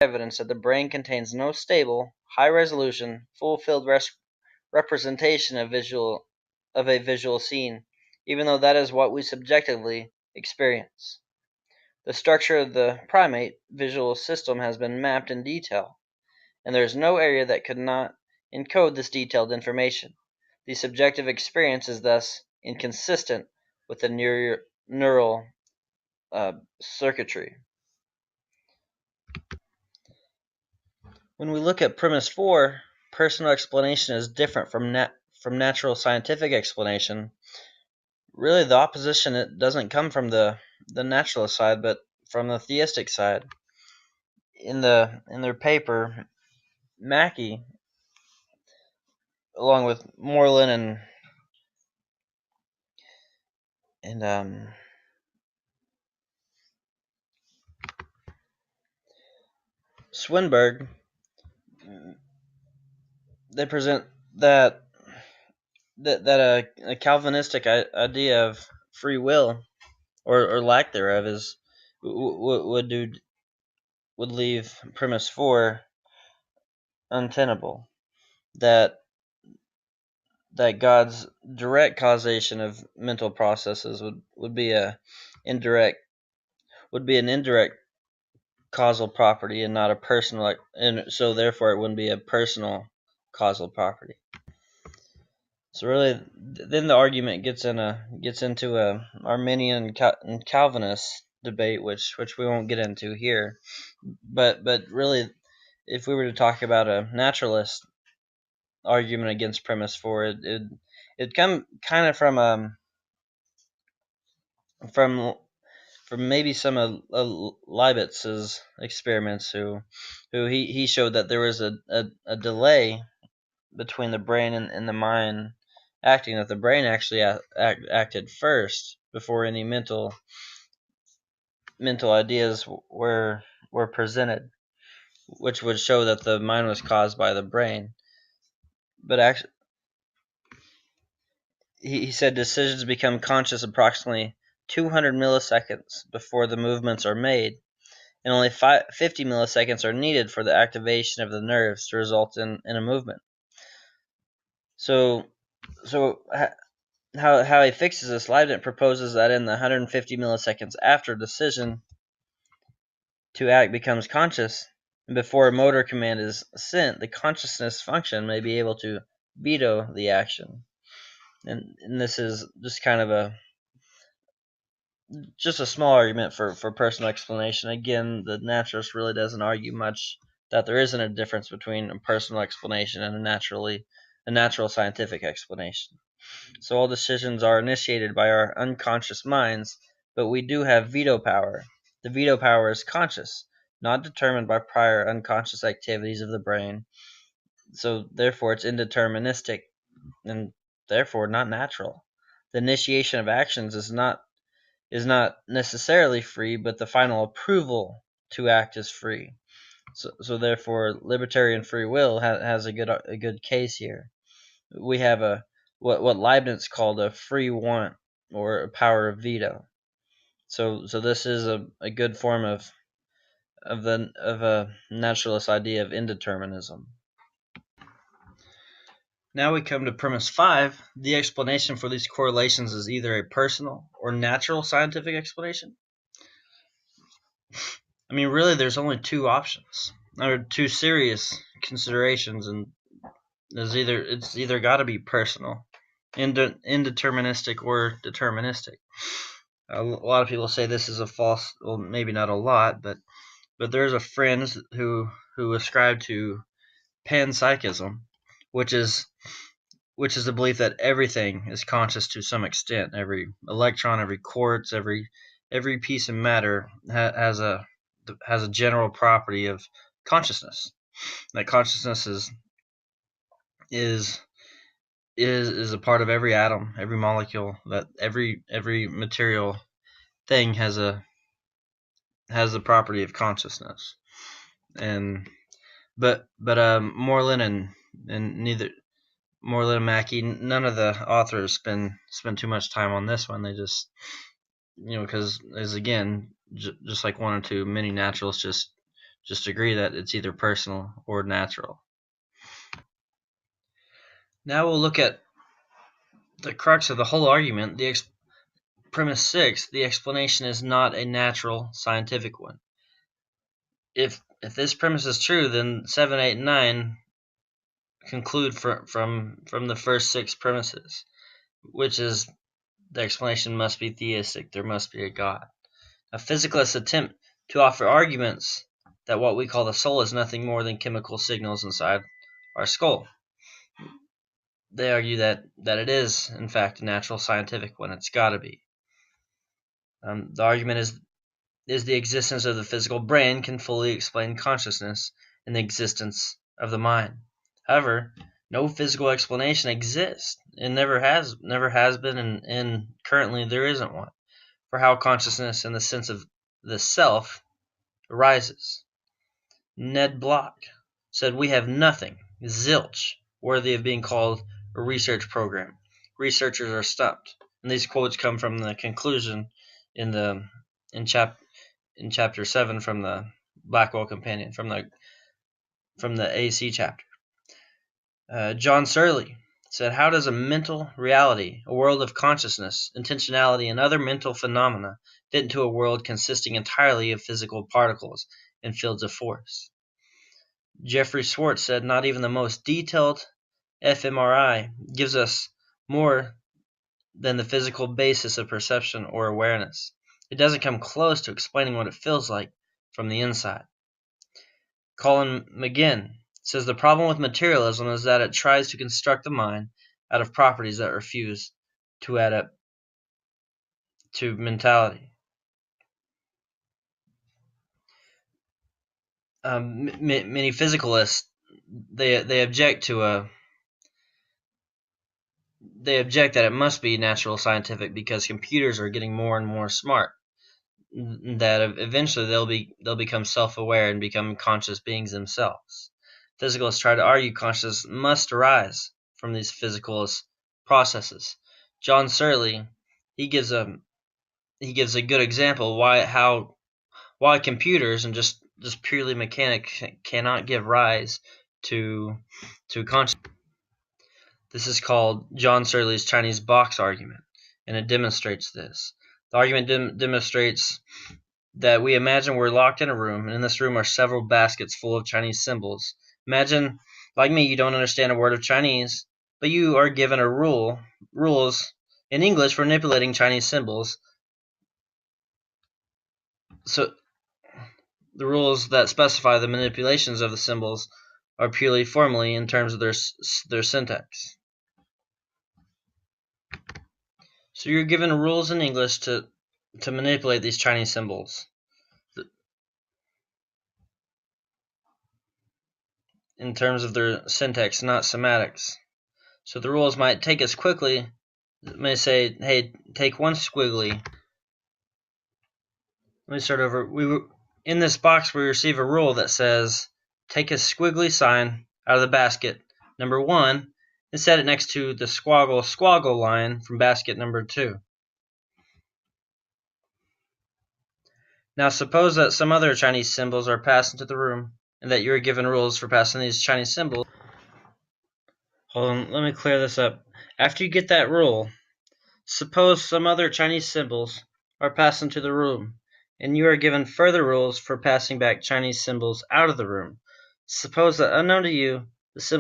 evidence that the brain contains no stable, high-resolution, full-field representation of a visual scene, even though that is what we subjectively experience. The structure of the primate visual system has been mapped in detail, and there is no area that could not encode this detailed information. The subjective experience is thus inconsistent with the neural circuitry. When we look at premise 4, personal explanation is different from natural scientific explanation. Really, the opposition, it doesn't come from the naturalist side, but from the theistic side. In their paper, Mackey, along with Moreland and Swinburne, they present that a Calvinistic idea of free will or lack thereof is would leave premise 4 untenable. That God's direct causation of mental processes would be an indirect causal property and not a personal, and so therefore it wouldn't be a personal causal property. So really, then the argument gets into a Arminian and Calvinist debate, which we won't get into here. But really, if we were to talk about a naturalist argument against premise 4, it come kind of from maybe some of Leibotz's experiments, who he showed that there was a delay between the brain and the mind acting, that the brain actually acted first before any mental ideas were presented, which would show that the mind was caused by the brain. But actually, he said decisions become conscious approximately 200 milliseconds before the movements are made, and only 50 milliseconds are needed for the activation of the nerves to result in a movement. So how he fixes this, Leibniz proposes that in the 150 milliseconds after decision to act becomes conscious, and before a motor command is sent, the consciousness function may be able to veto the action. And this is just kind of a small argument for personal explanation. Again, the naturalist really doesn't argue much that there isn't a difference between a personal explanation and a natural scientific explanation. So all decisions are initiated by our unconscious minds, but we do have veto power. The veto power is conscious, not determined by prior unconscious activities of the brain. So therefore it's indeterministic and therefore not natural. The initiation of actions is not necessarily free, but the final approval to act is free. So therefore, libertarian free will has a good case here. We have what Leibniz called a free want, or a power of veto. So this is a good form of a naturalist idea of indeterminism. Now we come to premise 5. The explanation for these correlations is either a personal or natural scientific explanation. I mean, really, there's only two options, or two serious considerations, and it's either got to be personal, indeterministic, or deterministic. A lot of people say this is a false. Well, maybe not a lot, but there's a friend who ascribed to panpsychism, which is the belief that everything is conscious to some extent. Every electron, every quartz, every piece of matter has a general property of consciousness. That consciousness is a part of every atom, every molecule. That every material thing has the property of consciousness. But Moreland and Mackey, none of the authors spend too much time on this one. They just, because as again, just like one or two, many naturalists Just agree that it's either personal or natural. Now we'll look at the crux of the whole argument. Premise 6, the explanation is not a natural scientific one. If this premise is true, then 7, 8, and 9 conclude from the first 6 premises, which is the explanation must be theistic, there must be a God. A physicalist attempt to offer arguments that what we call the soul is nothing more than chemical signals inside our skull. They argue that it is, in fact, a natural scientific one. It's got to be. The argument is the existence of the physical brain can fully explain consciousness and the existence of the mind. However, no physical explanation exists. It never has been, and currently there isn't one, for how consciousness in the sense of the self arises. Ned Block said, "We have nothing, zilch, worthy of being called a research program. Researchers are stumped." And these quotes come from the conclusion in chapter 7 from the Blackwell Companion, from the AC chapter. John Searle said, "How does a mental reality, a world of consciousness, intentionality, and other mental phenomena fit into a world consisting entirely of physical particles and fields of force?" Jeffrey Schwartz said, "Not even the most detailed fMRI gives us more than the physical basis of perception or awareness. It doesn't come close to explaining what it feels like from the inside." Colin McGinn says, "The problem with materialism is that it tries to construct the mind out of properties that refuse to add up to mentality." Many physicalists they object that it must be natural scientific because computers are getting more and more smart, that eventually they'll become self-aware and become conscious beings themselves. Physicalists try to argue consciousness must arise from these physical processes. John Searle he gives a good example why computers and just purely mechanic cannot give rise to consciousness. This is called John Searle's Chinese box argument, and it demonstrates this. The argument demonstrates that we imagine we're locked in a room, and in this room are several baskets full of Chinese symbols. Imagine, like me, you don't understand a word of Chinese, but you are given rules in English for manipulating Chinese symbols. So the rules that specify the manipulations of the symbols are purely formally in terms of their syntax. So you're given rules in English to manipulate these Chinese symbols in terms of their syntax, not semantics. So the rules might take us quickly. It may say, "Hey, take one squiggly." Let me start over. In this box, we receive a rule that says, "Take a squiggly sign out of the basket number 1 and set it next to the squaggle line from basket number 2. Now suppose that some other Chinese symbols are passed into the room and that you are given rules for passing these Chinese symbols. Hold on, let me clear this up. After you get that rule, suppose some other Chinese symbols are passed into the room, and you are given further rules for passing back Chinese symbols out of the room. Suppose that unknown to you, the symbol